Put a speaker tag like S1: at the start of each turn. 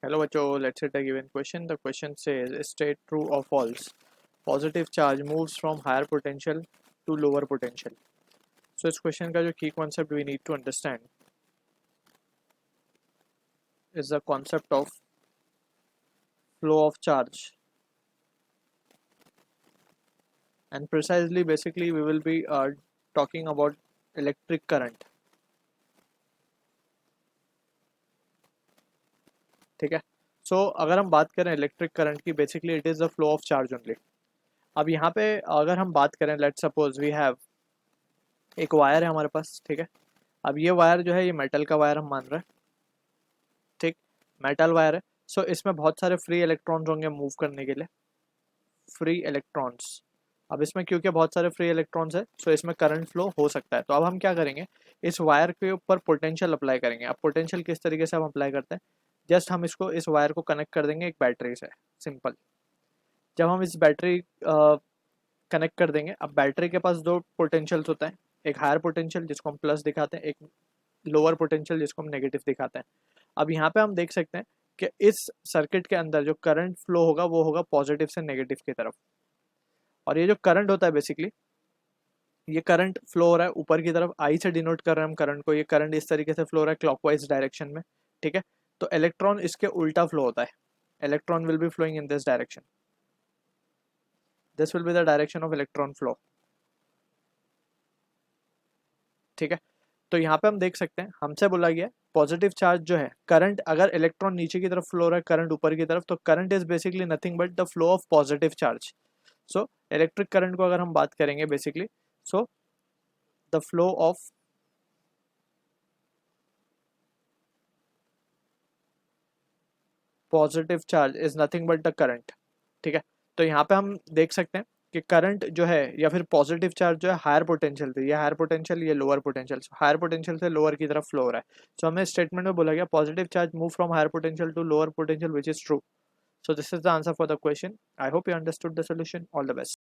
S1: Hello बच्चों, let's hit a given question. The question says state true or false. Positive charge moves from higher potential to lower potential. So इस question का जो key concept we need to understand is the concept of flow of charge. And precisely, basically, we will be talking about electric current. ठीक है. सो अगर हम बात करें electric current की, basically it is the flow of charge only. अब यहाँ पे अगर हम बात करें, लेट सपोज वी हैव एक वायर है हमारे पास. ठीक है. अब ये वायर जो है, ये मेटल का वायर हम मान रहे हैं. ठीक, मेटल वायर है. सो इसमें बहुत सारे फ्री इलेक्ट्रॉन्स होंगे मूव करने के लिए. Free electrons. अब इसमें क्योंकि बहुत सारे फ्री इलेक्ट्रॉन्स है, सो इसमें करंट फ्लो हो सकता है. तो अब हम क्या करेंगे, इस वायर के ऊपर पोटेंशियल अप्लाई करेंगे. अब पोटेंशियल किस तरीके से हम अप्लाई करते हैं, जस्ट हम इसको, इस वायर को कनेक्ट कर देंगे एक बैटरी से. सिंपल. जब हम इस बैटरी कनेक्ट कर देंगे, अब बैटरी के पास दो पोटेंशियल्स होता है. एक हायर पोटेंशियल जिसको हम प्लस दिखाते हैं, एक लोअर पोटेंशियल जिसको हम नेगेटिव दिखाते हैं. अब यहाँ पे हम देख सकते हैं कि इस सर्किट के अंदर जो करंट फ्लो होगा वो होगा पॉजिटिव से नेगेटिव की तरफ. और ये जो करंट होता है, बेसिकली ये करंट फ्लो हो रहा है ऊपर की तरफ. आई से डिनोट कर रहे हैं हम करंट को. ये करंट इस तरीके से फ्लो हो रहा है क्लॉकवाइज डायरेक्शन में. ठीक है. तो इलेक्ट्रॉन इसके उल्टा फ्लो होता है. Electron will be flowing in this direction. This will be the direction of electron flow. ठीक है. तो यहाँ पे हम देख सकते हैं, हमसे बोला गया पॉजिटिव चार्ज जो है, करंट अगर इलेक्ट्रॉन नीचे की तरफ फ्लो हो रहा है, करंट ऊपर की तरफ, तो current is basically nothing but the flow of positive charge. So electric current को अगर हम बात करेंगे, basically so the flow of positive charge is nothing but the current. ठीक है. तो यहाँ पे हम देख सकते हैं कि करंट जो है, या फिर पॉजिटिव चार्ज जो है, हायर पोटेंशियल थे. ये हायर पोटेंशियल, ये लोअर पोटेंशियल. हायर पोटेंशियल से लोअर की तरफ फ्लो हो रहा है. सो हमें स्टेटमेंट में बोला गया positive charge move from higher potential to lower potential, which is true. So this is the answer for the question. I hope you understood the solution. All the best.